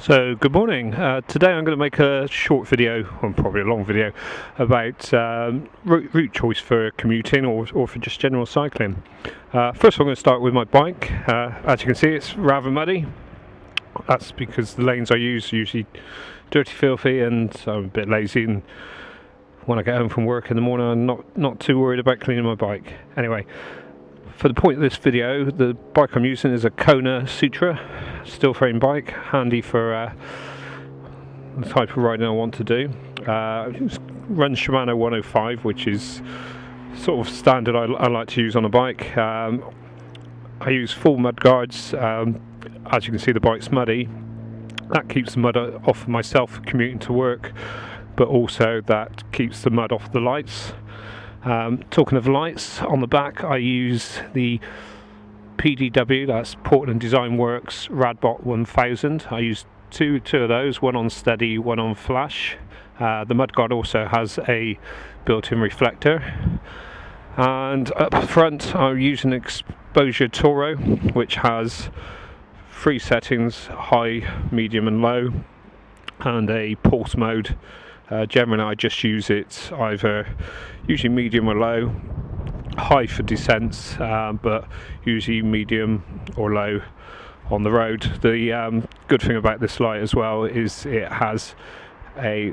So good morning. Today I'm going to make a short video, or probably a long video, about route choice for commuting or for just general cycling. First I'm going to start with my bike. As you can see, it's rather muddy. That's because the lanes I use are usually dirty, filthy, and I'm a bit lazy, and when I get home from work in the morning I'm not too worried about cleaning my bike. Anyway, for the point of this video, the bike I'm using is a Kona Sutra steel frame bike, handy for the type of riding I want to do. Run Shimano 105, which is sort of standard I like to use on a bike. I use full mud guards. As you can see, the bike's muddy. That keeps the mud off myself commuting to work, but also that keeps the mud off the lights. Talking of lights, on the back I use the PDW, that's Portland Design Works Radbot 1000. I use two of those, one on steady, one on flash. The mudguard also has a built-in reflector, and up front I'm using Exposure Toro, which has 3 settings: high, medium and low, and a pulse mode. Generally I just use it either usually medium or low, high for descents, but usually medium or low on the road. The good thing about this light as well is it has a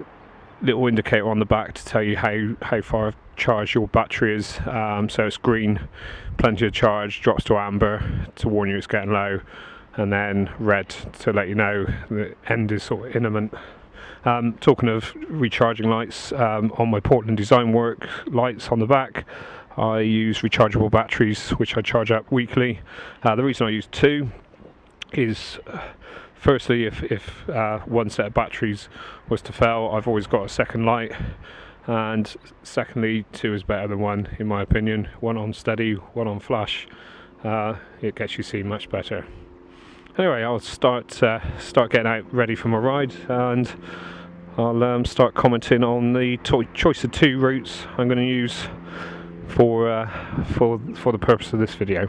little indicator on the back to tell you how far charged your battery is. So it's green, plenty of charge, drops to amber to warn you it's getting low, and then red to let you know the end is sort of imminent. Talking of recharging lights, on my Portland Design Work lights on the back I use rechargeable batteries, which I charge up weekly. The reason I use 2 is firstly, if one set of batteries was to fail, I've always got a second light, and secondly, 2 is better than 1 in my opinion. 1 on steady, 1 on flash. It gets you seen much better. Anyway, I'll start getting out ready for my ride, and I'll start commenting on the choice of 2 routes I'm going to use for the purpose of this video.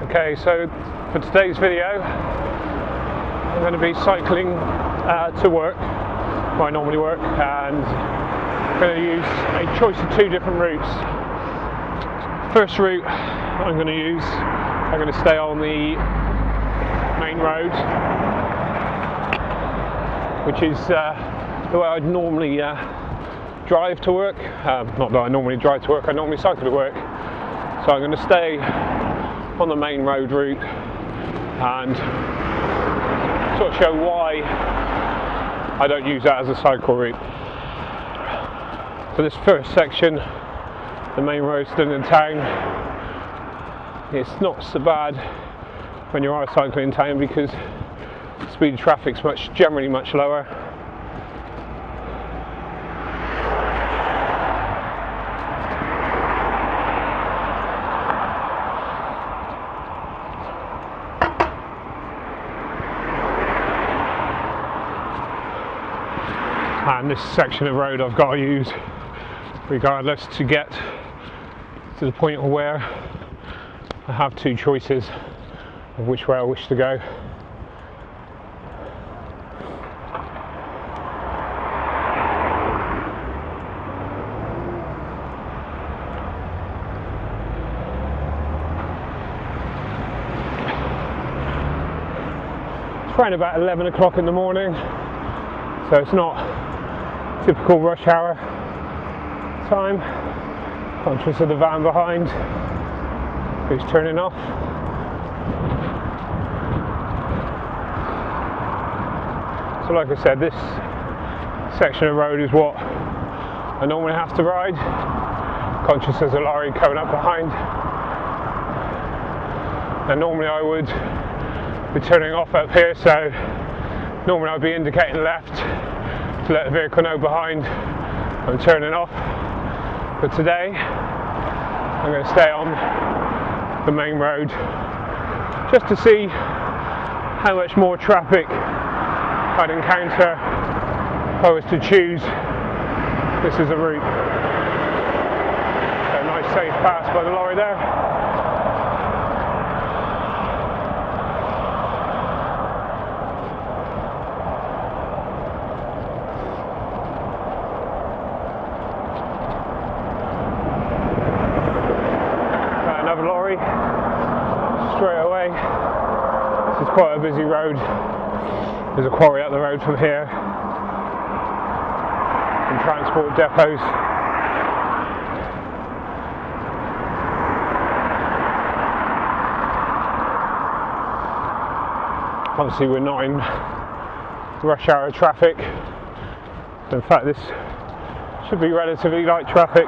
Okay, so for today's video I'm going to be cycling to work, where I normally work, and I'm going to use a choice of 2 different routes. First route I'm going to stay on the main road, which is the way I'd normally drive to work. Not that I normally drive to work, I normally cycle to work. So I'm going to stay on the main road route and sort of show why I don't use that as a cycle route. For this first section, the main road still in town, it's not so bad when you are cycling in town because the speed of traffic's generally much lower. And this section of road I've got to use regardless to get to the point where I have 2 choices of which way I wish to go. It's around about 11 o'clock in the morning, so it's not typical rush hour time. Conscious of the van behind who's turning off. So like I said, this section of road is what I normally have to ride. Conscious there's a lorry coming up behind, and normally I would be turning off up here, so normally I'd be indicating left to let the vehicle know behind I'm turning off. But today I'm going to stay on the main road just to see how much more traffic I'd encounter if I was to choose this as a route. So a nice safe pass by the lorry there. straight away. This is quite a busy road. There's a quarry up the road from here, and transport depots. Obviously we're not in rush hour traffic. In fact, this should be relatively light traffic.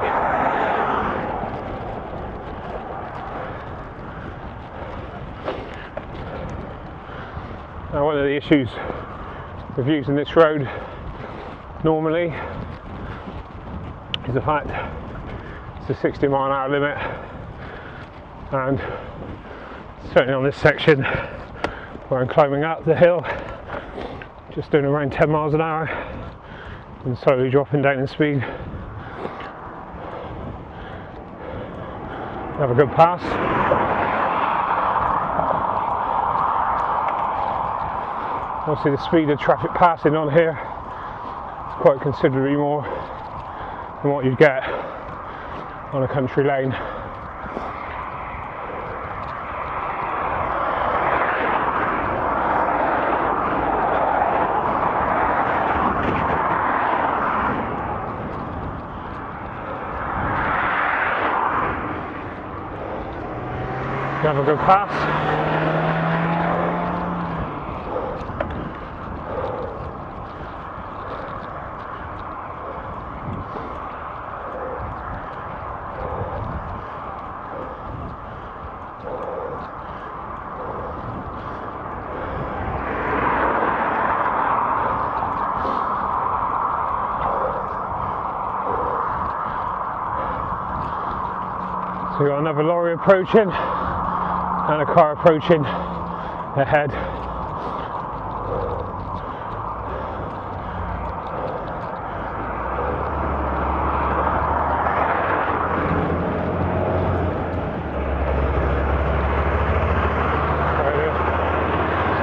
Now, one of the issues with using this road normally is the fact it's a 60-mile-an-hour limit, and certainly on this section where I'm climbing up the hill, just doing around 10 miles an hour and slowly dropping down in speed. Have a good pass. Obviously the speed of traffic passing on here is quite considerably more than what you'd get on a country lane. Have a good pass. So we've got another lorry approaching and a car approaching ahead.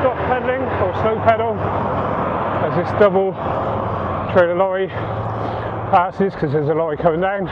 Stop pedalling or slow pedal as this double trailer lorry passes, because there's a lorry coming down.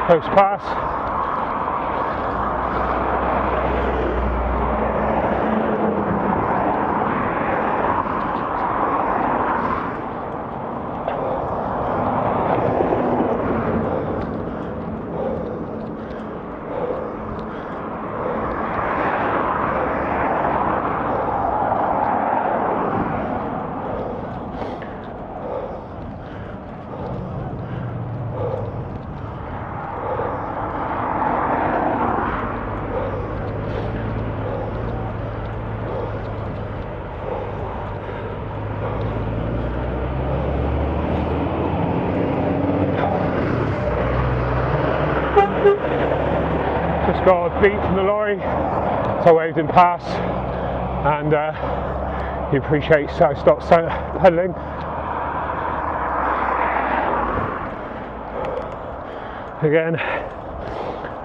Close pass. Just got a beat from the lorry, so I waved him past, and he appreciates I stopped pedalling. Again,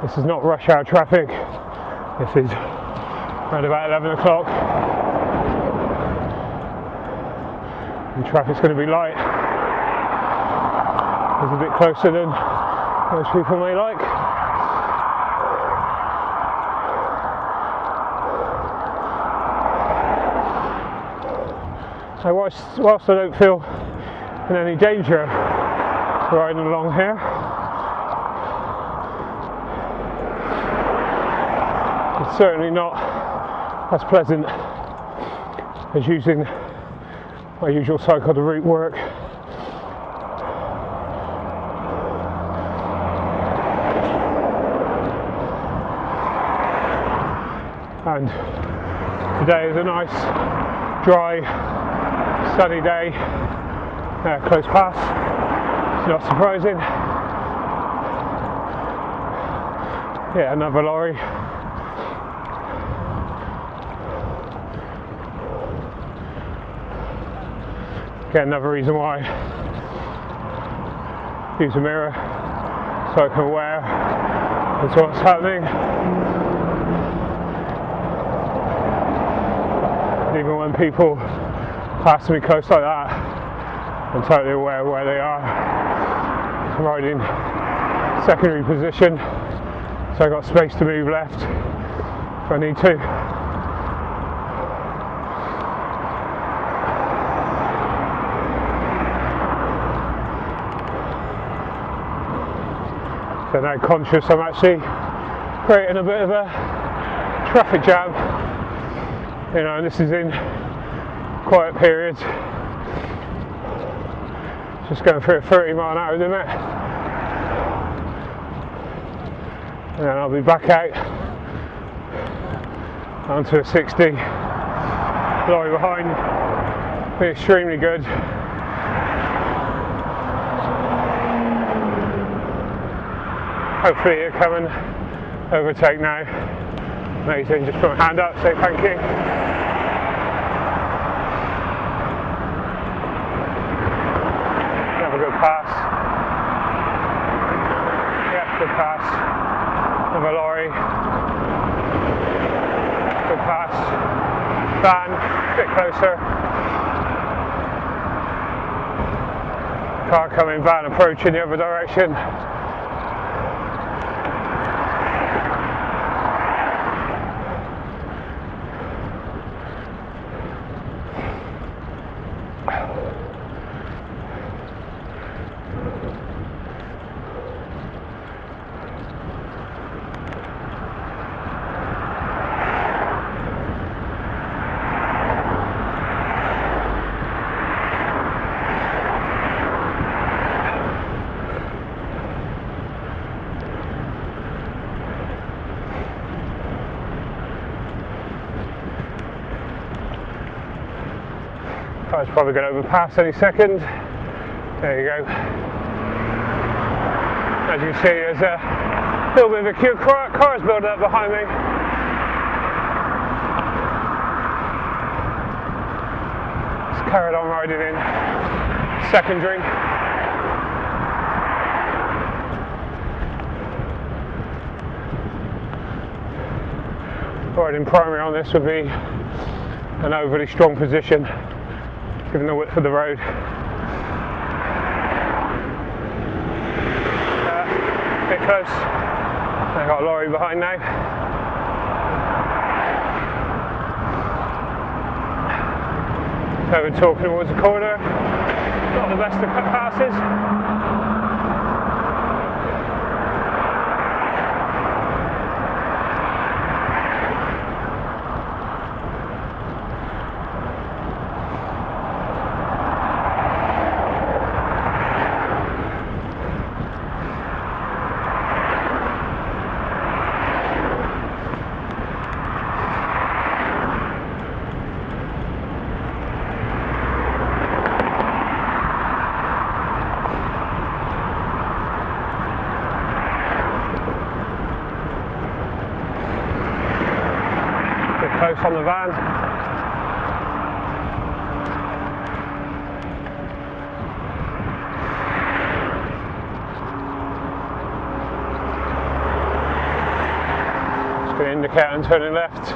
this is not rush hour traffic. This is around about 11 o'clock. And traffic's going to be light. It's a bit closer than most people may like. So whilst I don't feel in any danger riding along here, it's certainly not as pleasant as using my usual cycle to route work. And today is a nice, dry, sunny day. Close pass. Not surprising. Yeah, another lorry. Again, another reason why I use a mirror, so I can aware of what's happening. Even when people pass me close like that, I'm totally aware of where they are. I'm riding secondary position, so I've got space to move left if I need to. So now conscious I'm actually creating a bit of a traffic jam, you know, and this is in quiet periods. Just going through a 30-mile-an-hour limit, and then I'll be back out onto a 60. Lorry behind, be extremely good. Hopefully you'll come and overtake now. Amazing, just put my hand up, say thank you. Have a good pass. Yep, good pass. Another lorry. Good pass. Van, a bit closer. Car coming, van approaching the other direction. Car's probably going to overpass any second. There you go. As you can see, there's a little bit of a queue. Cars building up behind me. Just carried on riding in secondary. Riding primary on this would be an overly strong position, given the width of the road. A bit close. I've got a lorry behind now. So we're talking towards the corner. Not the best of cut passes. Close on the van. Just going to indicate I'm turning left.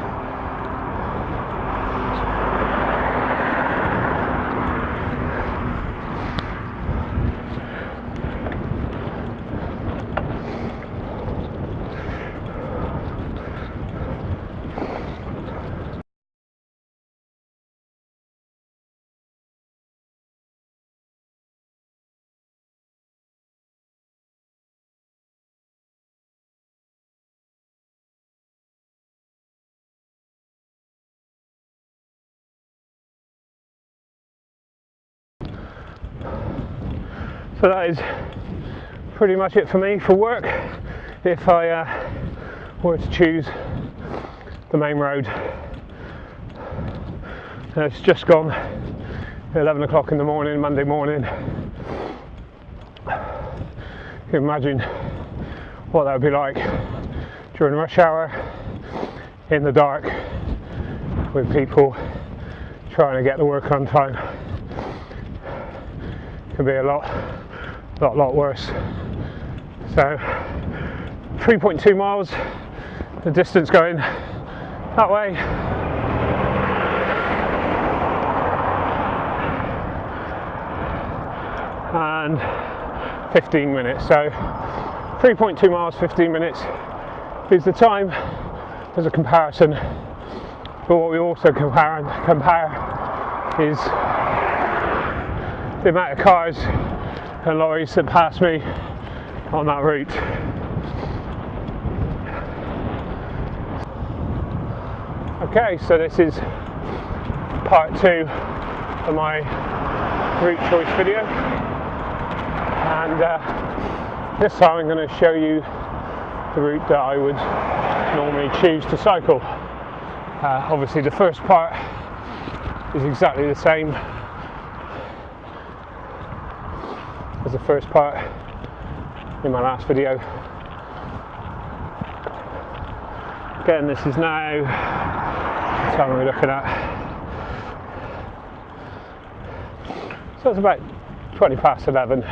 So that is pretty much it for me for work. If I were to choose the main road, it's just gone 11 o'clock in the morning, Monday morning. can imagine what that would be like during rush hour, in the dark, with people trying to get to work on time. It could be a lot worse. So 3.2 miles, the distance going that way. And 15 minutes. So 3.2 miles, 15 minutes is the time as a comparison. But what we also compare is the amount of cars and lorries that pass me on that route. Okay, so this is part 2 of my route choice video, and this time I'm going to show you the route that I would normally choose to cycle. Obviously the first part is exactly the same as the first part in my last video. Again, this is now the time we're looking at. So it's about 20 past 11.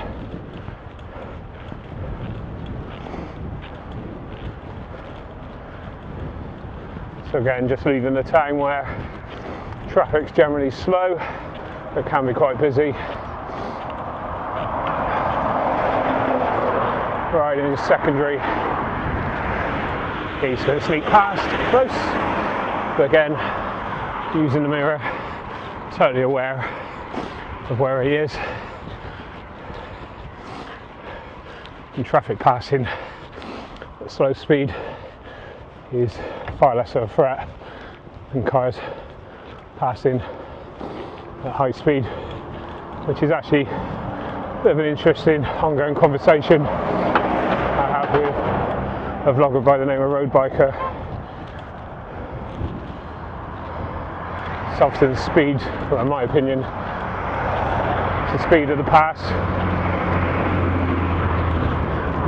So again, just leaving the town where traffic's generally slow, but can be quite busy. Riding is secondary. He's going to sneak past, close, but again, using the mirror, totally aware of where he is. And traffic passing at slow speed is far less of a threat than cars passing at high speed, which is actually a bit of an interesting ongoing conversation I have with a vlogger by the name of Road Biker. Saftey's speed, well, in my opinion, it's the speed of the pass,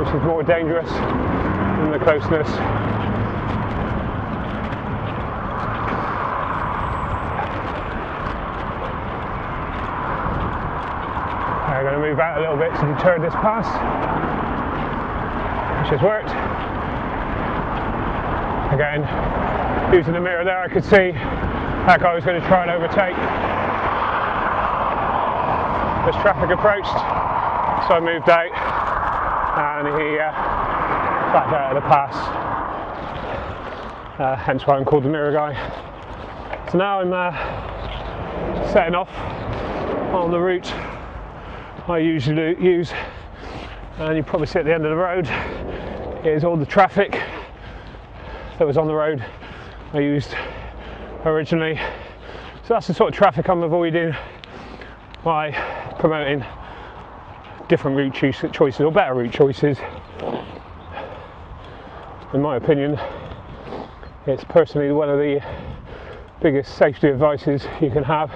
which is more dangerous than the closeness. I'm going to move out a little bit to deter this pass, which has worked. Again, using the mirror there, I could see that guy was going to try and overtake as traffic approached, so I moved out and he backed out of the pass, hence why I'm called the mirror guy. So now I'm setting off on the route I usually use, and you probably see at the end of the road is all the traffic that was on the road I used originally. So that's the sort of traffic I'm avoiding by promoting different route choices, or better route choices. In my opinion, it's personally one of the biggest safety advices you can have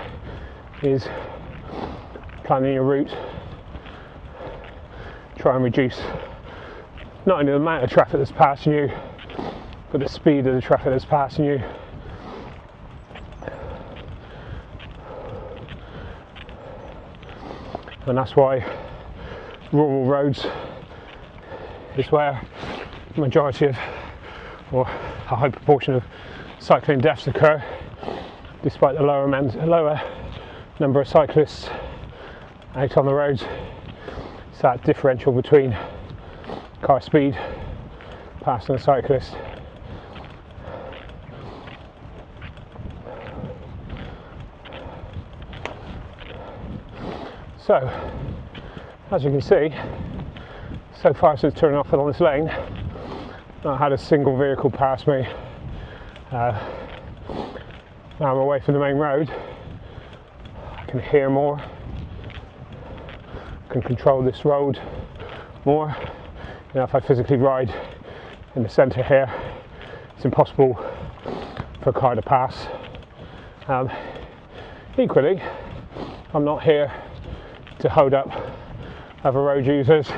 is planning your route. Try and reduce not only the amount of traffic that's passing you, but the speed of the traffic that's passing you. And that's why rural roads is where the majority of, or a high proportion of, cycling deaths occur, despite the lower number of cyclists out on the roads. It's that differential between car speed passing a cyclist. So, as you can see, so far since turning off on this lane, I had a single vehicle pass me. Now I'm away from the main road, I can hear more, I can control this road more. You know, if I physically ride in the centre here, it's impossible for a car to pass. Equally, I'm not here to hold up other road users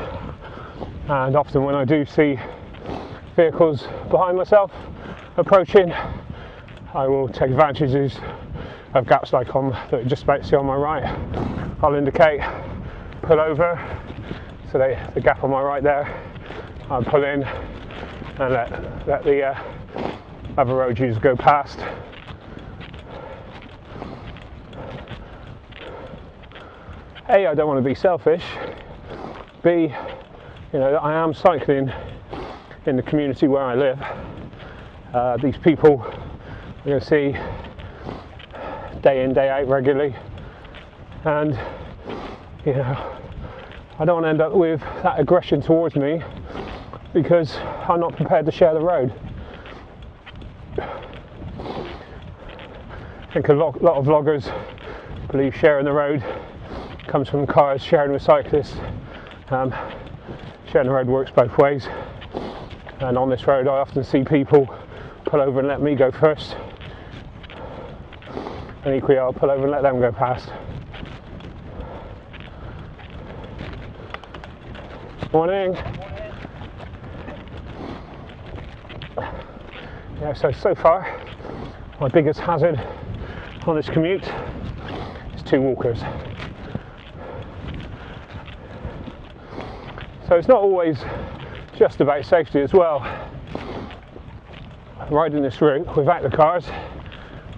and often when I do see vehicles behind myself approaching, I will take advantages of gaps like on that you just about to see on my right. I'll indicate, pull over, so the gap on my right there, I'll pull in and let the other road users go past. A, I don't want to be selfish. B, you know, I am cycling in the community where I live. These people you're going to see day in, day out regularly, and you know, I don't want to end up with that aggression towards me because I'm not prepared to share the road. I think a lot of vloggers believe sharing the road comes from cars sharing with cyclists. Sharing the road works both ways, and on this road I often see people pull over and let me go first, and equally I'll pull over and let them go past. Morning. Yeah, so far my biggest hazard on this commute is two walkers. So it's not always just about safety as well. Riding this route without the cars,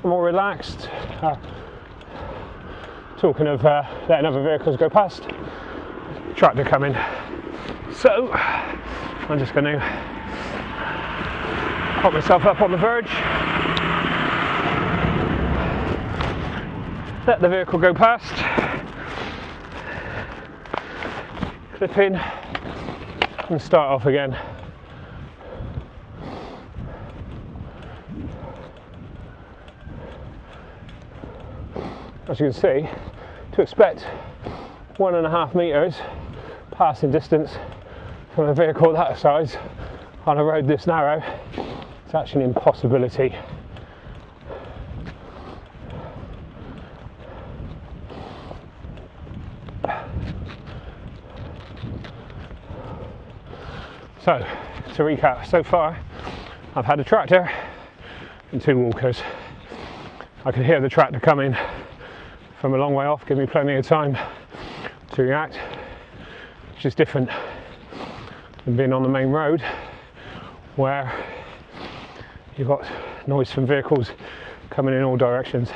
I'm more relaxed. Talking of letting other vehicles go past, tractor coming. So I'm just going to pop myself up on the verge, let the vehicle go past, clip in and start off again. As you can see, to expect 1.5 meters passing distance from a vehicle that size on a road this narrow, it's actually an impossibility. So, to recap, so far I've had a tractor and two walkers. I could hear the tractor coming from a long way off, give me plenty of time to react, which is different than being on the main road where you've got noise from vehicles coming in all directions.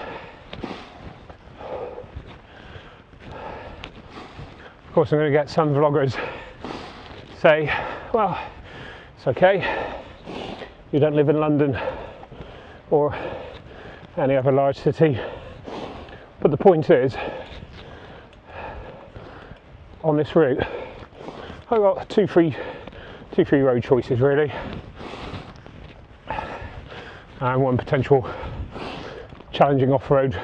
Of course, I'm going to get some vloggers say, well, it's okay, you don't live in London or any other large city. But the point is, on this route, I've got two free road choices really, and one potential challenging off-road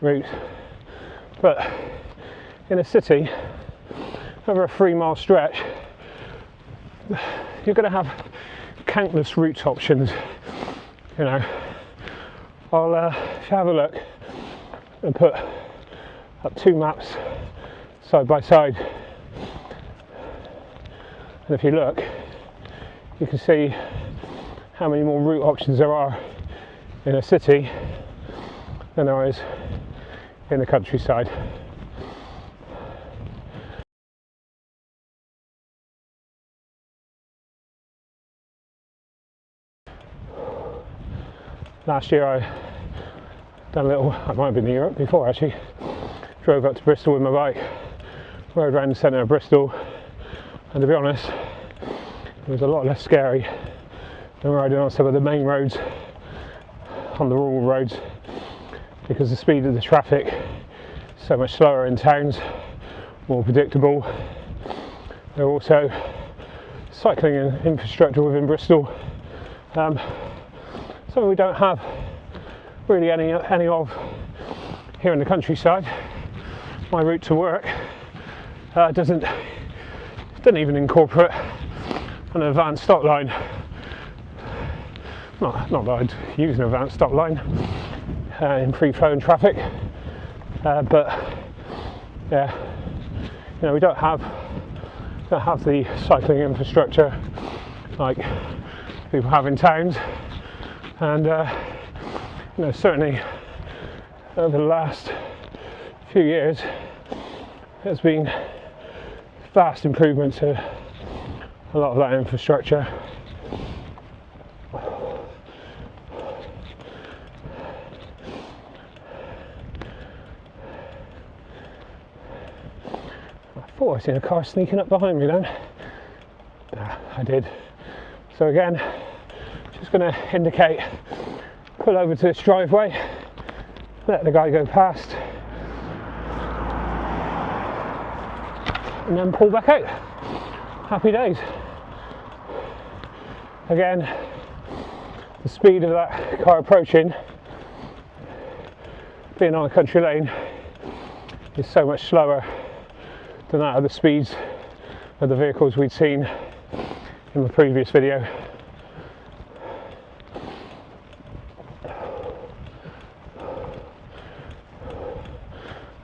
route. But in a city, over a 3-mile stretch, you're going to have countless route options. You know, I'll if you have a look and put up 2 maps side by side, and if you look, you can see how many more route options there are in a city than there is in the countryside. Last year I done a little, I might have been in Europe before actually, drove up to Bristol with my bike, rode around the centre of Bristol, and to be honest, it was a lot less scary than riding on some of the main roads, on the rural roads, because the speed of the traffic is so much slower in towns, more predictable. There are also cycling infrastructure within Bristol, something we don't have really any of here in the countryside. My route to work doesn't even incorporate an advanced stop line. Not that I'd use an advanced stop line in free flowing traffic, but yeah, you know, we don't have don't have the cycling infrastructure like people have in towns, and you know, certainly over the last few years there's been vast improvement to a lot of that infrastructure. I thought I seen a car sneaking up behind me then. I did. So again, just going to indicate, pull over to this driveway, let the guy go past, and then pull back out. Happy days. Again, the speed of that car approaching, being on a country lane, is so much slower than that of the speeds of the vehicles we'd seen in the previous video.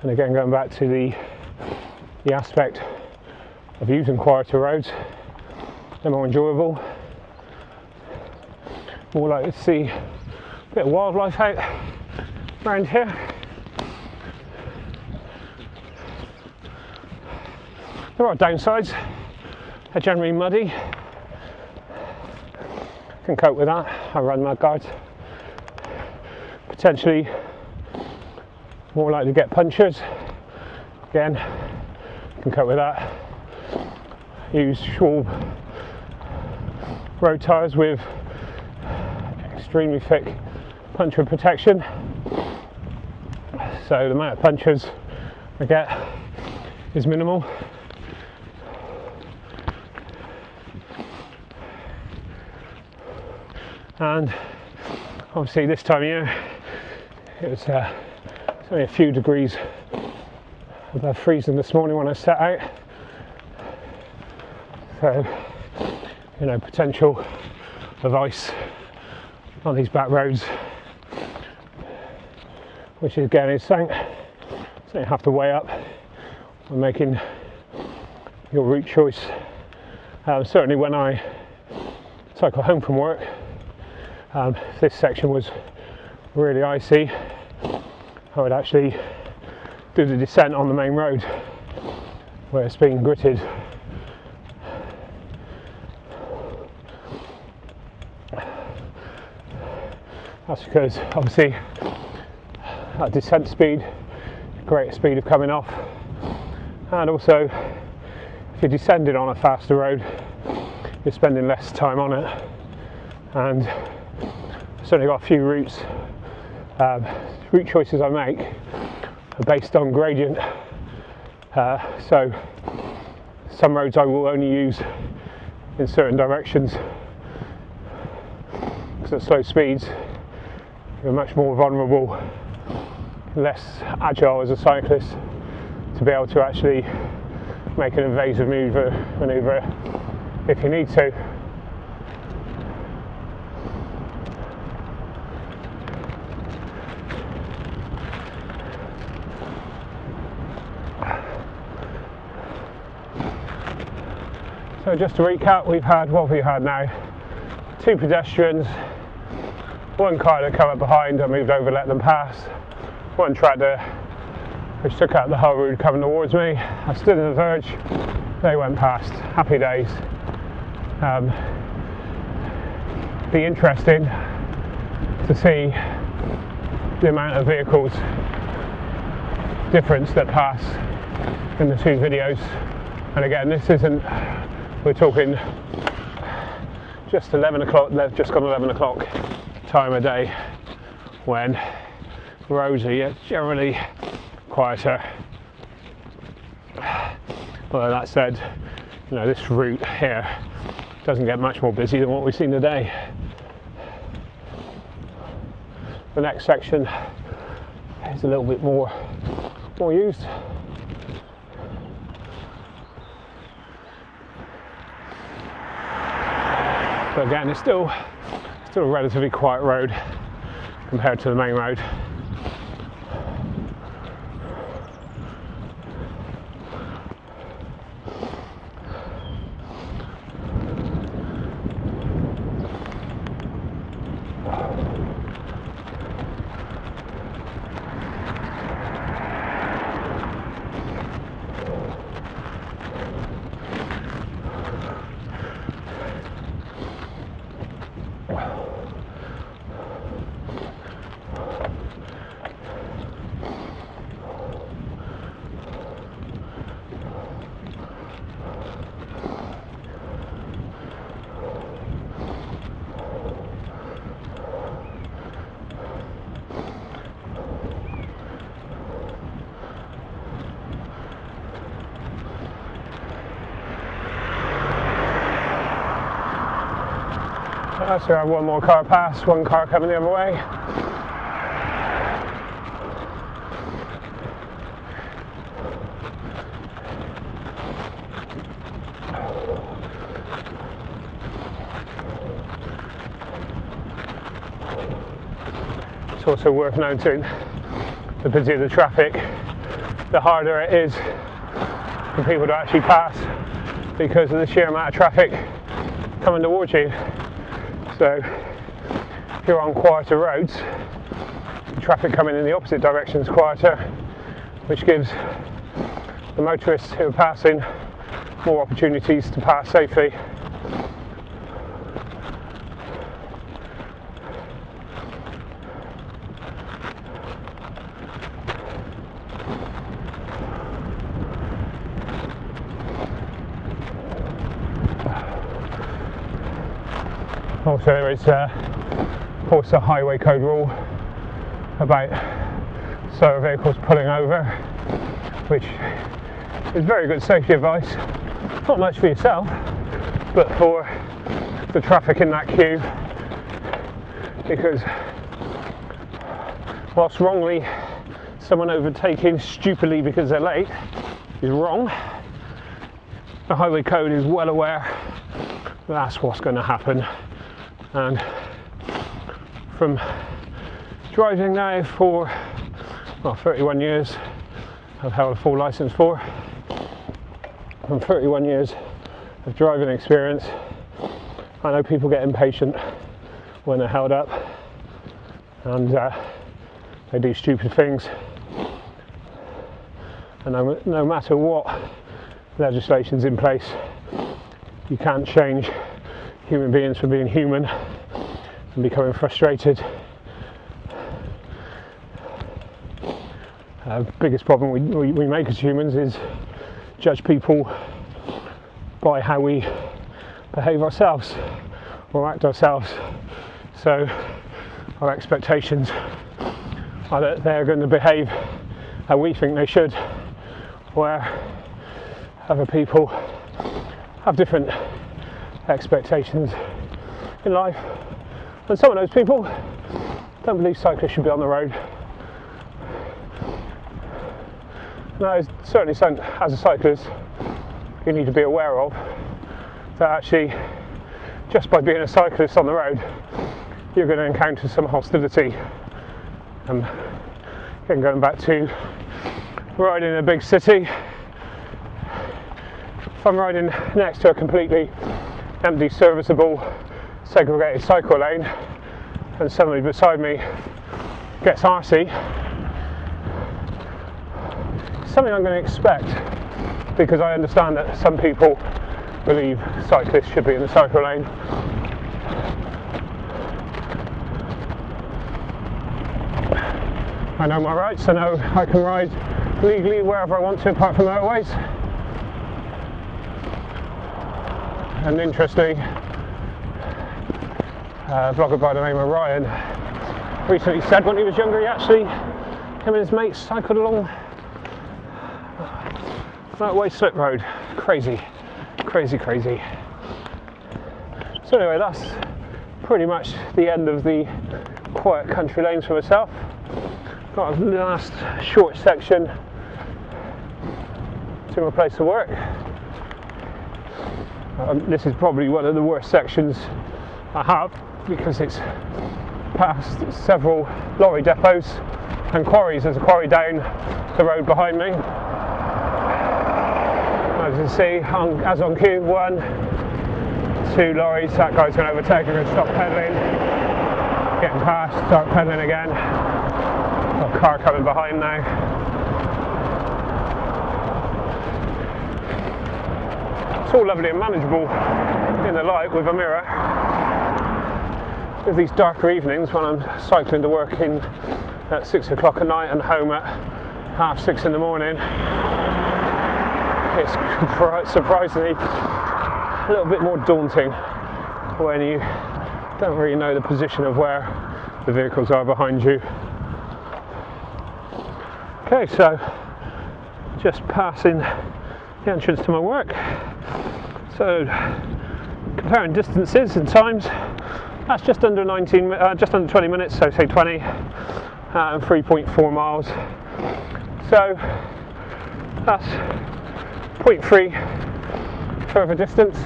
And again, going back to the aspect of using quieter roads, they're more enjoyable, more likely to see a bit of wildlife out around here. There are downsides. They're generally muddy. I can cope with that. I run mud guards. Potentially more likely to get punctures. Again, can cope with that. Use short road tyres with extremely thick puncture protection. So the amount of punctures I get is minimal. And obviously this time of year it was only a few degrees above freezing this morning when I set out, so you know, potential of ice on these back roads, which again is something you have to weigh up when making your route choice. Certainly when I cycle home from work, if this section was really icy, I would actually do the descent on the main road where it's being gritted. That's because obviously at descent speed, greater speed of coming off, and also if you're descending on a faster road, you're spending less time on it. And I've certainly got a few routes. Route choices I make are based on gradient. So some roads I will only use in certain directions, because at slow speeds you're much more vulnerable, less agile as a cyclist to be able to actually make an evasive manoeuvre if you need to. So just to recap, what have we had now? 2 pedestrians, 1 car that came up behind, I moved over, let them pass, 1 tractor which took out the whole road coming towards me. I stood on the verge, they went past. Happy days. Be interesting to see the amount of vehicles difference that pass in the 2 videos. And again, this isn't, we're talking just 11 o'clock, just gone 11 o'clock time of day, when roads are generally quieter. Although that said, you know, this route here doesn't get much more busy than what we've seen today. The next section is a little bit more used. But again, it's still a relatively quiet road compared to the main road. So I have one more car pass, one car coming the other way. It's also worth noting, the busier the traffic, the harder it is for people to actually pass because of the sheer amount of traffic coming towards you. So if you're on quieter roads, the traffic coming in the opposite direction is quieter, which gives the motorists who are passing more opportunities to pass safely. Also, there is also a highway code rule about slower vehicles pulling over, which is very good safety advice. Not much for yourself, but for the traffic in that queue, because whilst wrongly someone overtaking stupidly because they're late is wrong, the highway code is well aware that's what's going to happen. And from driving now for 31 years, I've held a full license for. From 31 years of driving experience, I know people get impatient when they're held up and they do stupid things. And no matter what legislation's in place, you can't change human beings from being human and becoming frustrated. Biggest problem we make as humans is judge people by how we behave ourselves or act ourselves. So our expectations are that they're going to behave how we think they should, where other people have different expectations in life, and some of those people don't believe cyclists should be on the road. Now, it's certainly something as a cyclist you need to be aware of, that actually just by being a cyclist on the road you're going to encounter some hostility. Again, going back to riding in a big city, if I'm riding next to a completely empty, serviceable, segregated cycle lane and somebody beside me gets arsey, something I'm going to expect, because I understand that some people believe cyclists should be in the cycle lane. I know my rights, I know I can ride legally wherever I want to apart from motorways. And interestingly, a blogger by the name of Ryan recently said when he was younger, him and his mates cycled along motorway slip road. Crazy. So anyway, that's pretty much the end of the quiet country lanes for myself. Got a last short section to my place of work. This is probably one of the worst sections I have, because it's past several lorry depots and quarries. There's a quarry down the road behind me. As you can see, as on cue, 1, 2 lorries. That guy's going to overtake. I'm going to stop pedalling, getting past, start pedalling again. Got a car coming behind now. It's all lovely and manageable in the light with a mirror. With these darker evenings when I'm cycling to work at 6 o'clock at night and home at 6:30 in the morning, it's surprisingly a little bit more daunting when you don't really know the position of where the vehicles are behind you. Okay, so just passing the entrance to my work. So comparing distances and times, That's just under 20 minutes, so say 20, and 3.4 miles. So that's 0.3 further distance,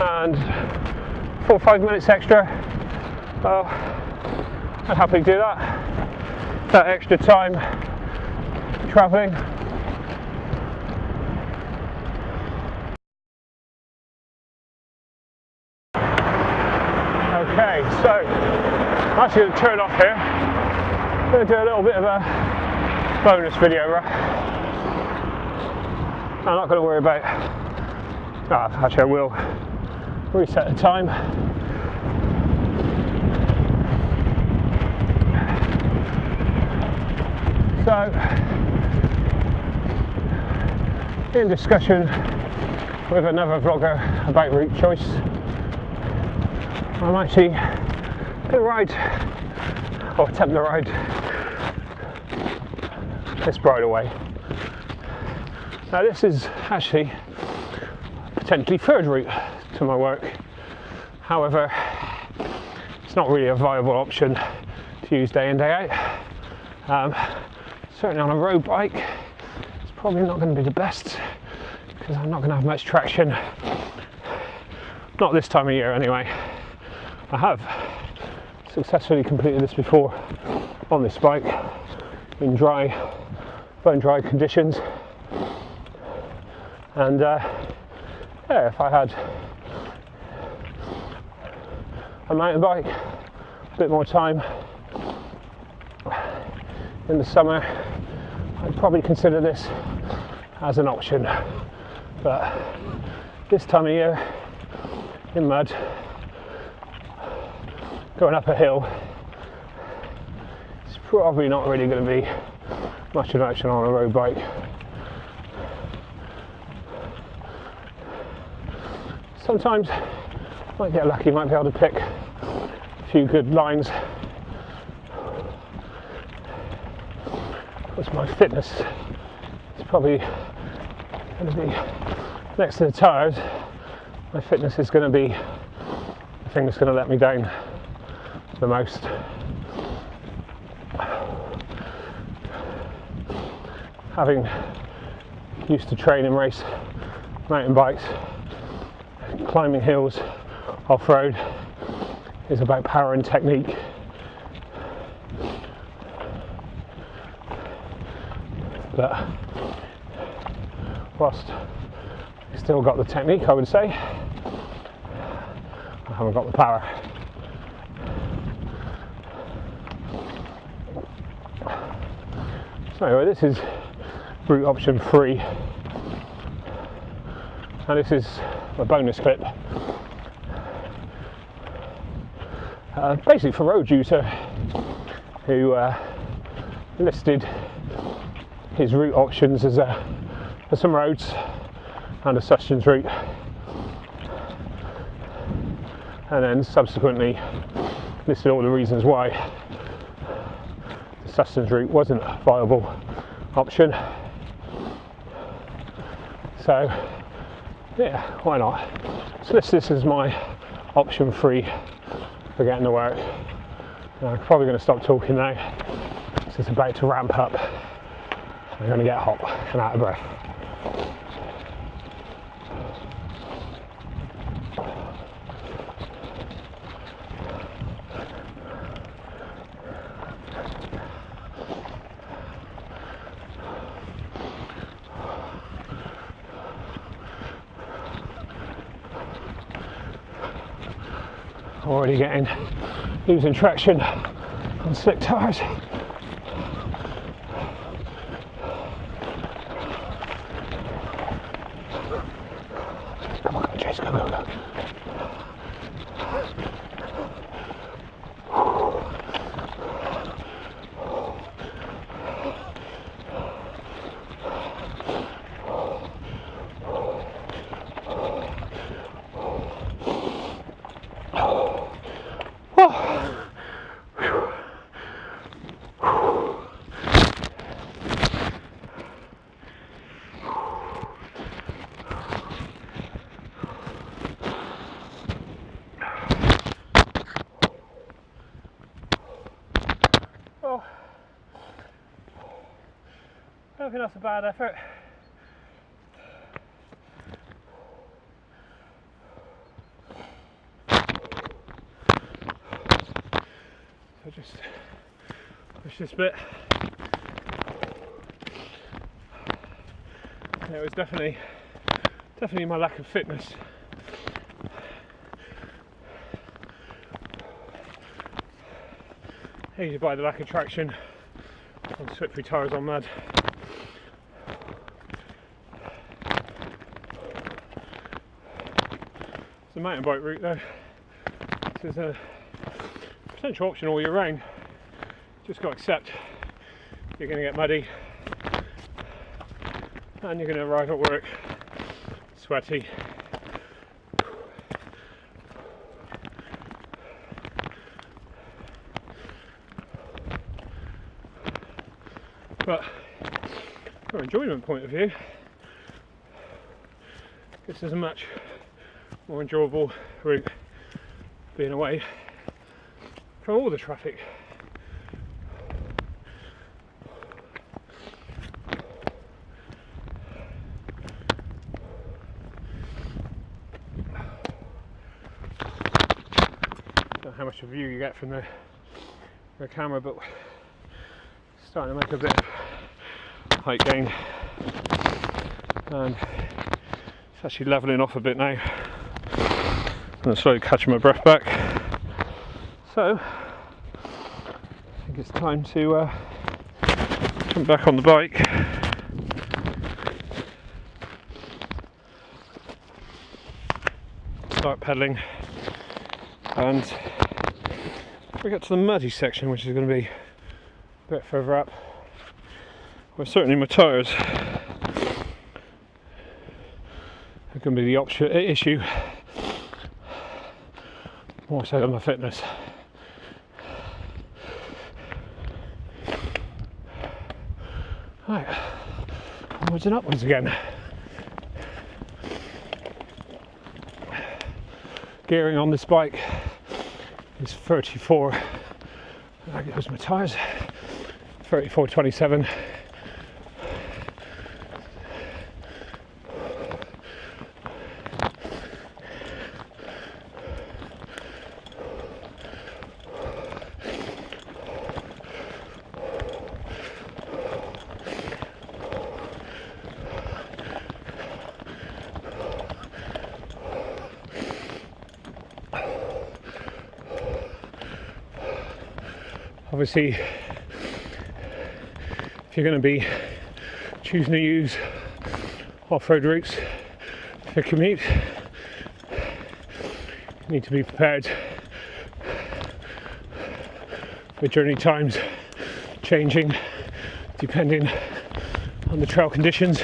and 4 or 5 minutes extra. Well, I'd happily do that. That extra time travelling. Okay, so I'm actually going to turn off here. I'm going to do a little bit of a bonus video. I'm not going to worry about. Actually, I will reset the time. So, in discussion with another vlogger about route choice, I'm actually going to ride, or attempt to ride, this bridleway. Now this is actually potentially third route to my work. However, it's not really a viable option to use day in, day out. Certainly on a road bike, it's probably not going to be the best because I'm not going to have much traction. Not this time of year anyway. I have successfully completed this before on this bike in bone dry conditions, and yeah, if I had a mountain bike, a bit more time in the summer, I'd probably consider this as an option. But this time of year, in mud, going up a hill, it's probably not really going to be much of an option on a road bike. Sometimes might get lucky, might be able to pick a few good lines. Because my fitness is probably going to be next to the tyres. My fitness is going to be the thing that's going to let me down the most. Having used to train and race mountain bikes, climbing hills off-road is about power and technique. But whilst I've still got the technique, I would say, I haven't got the power. So anyway, this is route option 3, and this is a bonus clip, basically for a road user who listed his route options as for some roads and a sustenance route, and then subsequently listed all the reasons why the sustenance route wasn't a viable option. So yeah, why not? So this is my option 3 for getting to work. I'm probably going to stop talking now because it's about to ramp up. I'm going to get hot and out of breath. Already losing traction on slick tyres. Come on, Chase, go, go, go. don't think that's a bad effort. So just push this bit. Yeah, it was definitely my lack of fitness. Aided by the lack of traction on slippery tyres on mud. It's a mountain bike route though. This is a potential option all year round. Just got to accept you're going to get muddy and you're going to arrive at work sweaty. But from an enjoyment point of view, this is a much more enjoyable route, being away from all the traffic. Don't know how much of a view you get from the camera, but starting to make a bit of height gain, and it's actually levelling off a bit now. I'm slowly catching my breath back, so I think it's time to jump back on the bike. Start pedalling, and we get to the muddy section, which is going to be a bit further up. Well, certainly my tyres are going to be the issue, more so than my fitness. Right, onwards and upwards again. Gearing on this bike is 34. There goes my tyres. 34.27. Obviously, if you're going to be choosing to use off-road routes for commute, you need to be prepared for journey times changing depending on the trail conditions.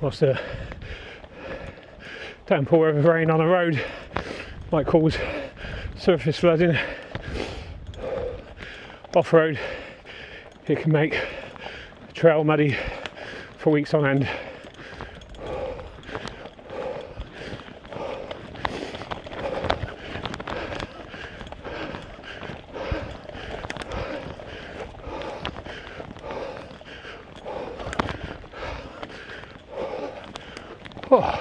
Whilst the downpour of rain on a road might cause surface flooding, off-road it can make the trail muddy for weeks on end. Oh.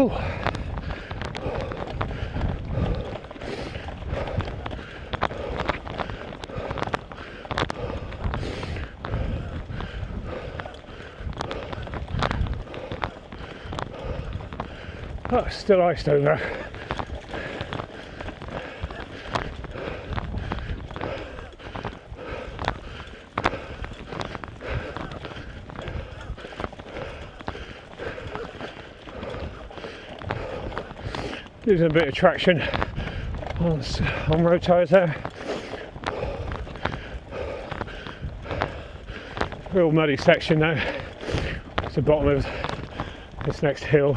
cool. Oh, still iced over. Losing a bit of traction on road tyres there. Real muddy section now. It's the bottom of this next hill.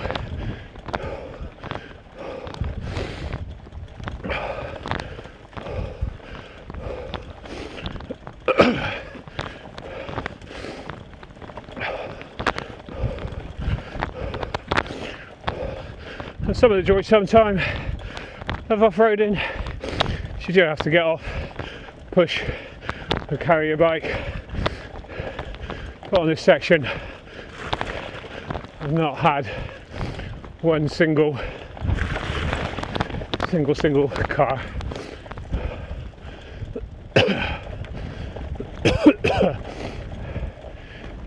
And some of the joy sometime of off-roading, you do have to get off, push or carry your bike. But on this section I've not had one single car.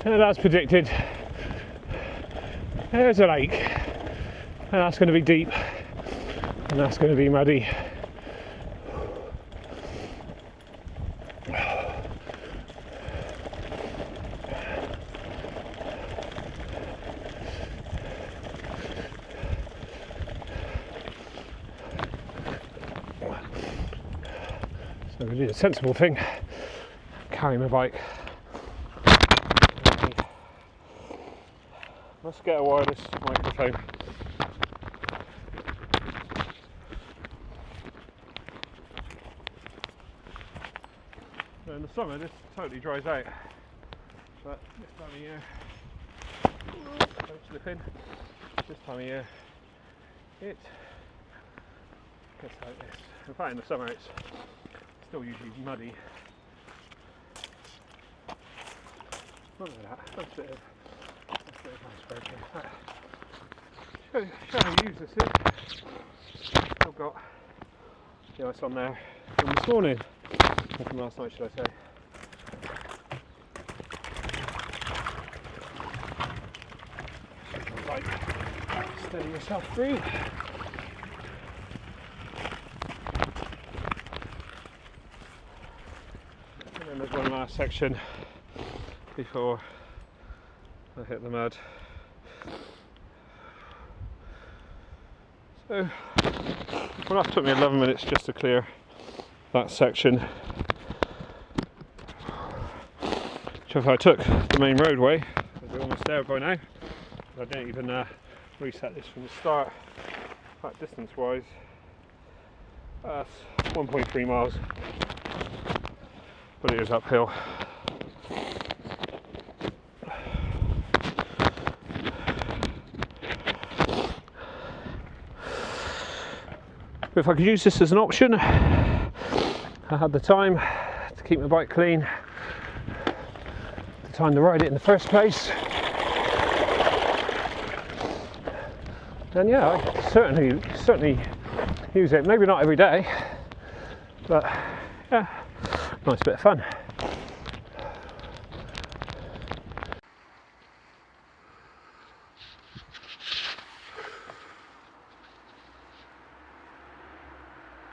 And as predicted, there's a lake, and that's going to be deep, and that's going to be muddy. So we did a sensible thing, carry my bike. Let's get a wireless microphone. So in the summer this totally dries out, but this time of year, don't slip in, this time of year it gets like this. In fact in the summer it's still usually muddy. Look at that, that's a bit of show how I use this is. I've got the ice on there from this morning, or from last night should I say. Like, steady yourself through. And then there's one last section before I hit the mud. So, well, that took me 11 minutes just to clear that section. So if I took the main roadway, I'd be almost there by now. I didn't even reset this from the start. In fact, distance wise, that's 1.3 miles, but it is uphill. If I could use this as an option, I had the time to keep my bike clean, the time to ride it in the first place, and yeah, I certainly use it. Maybe not every day, but yeah, nice bit of fun.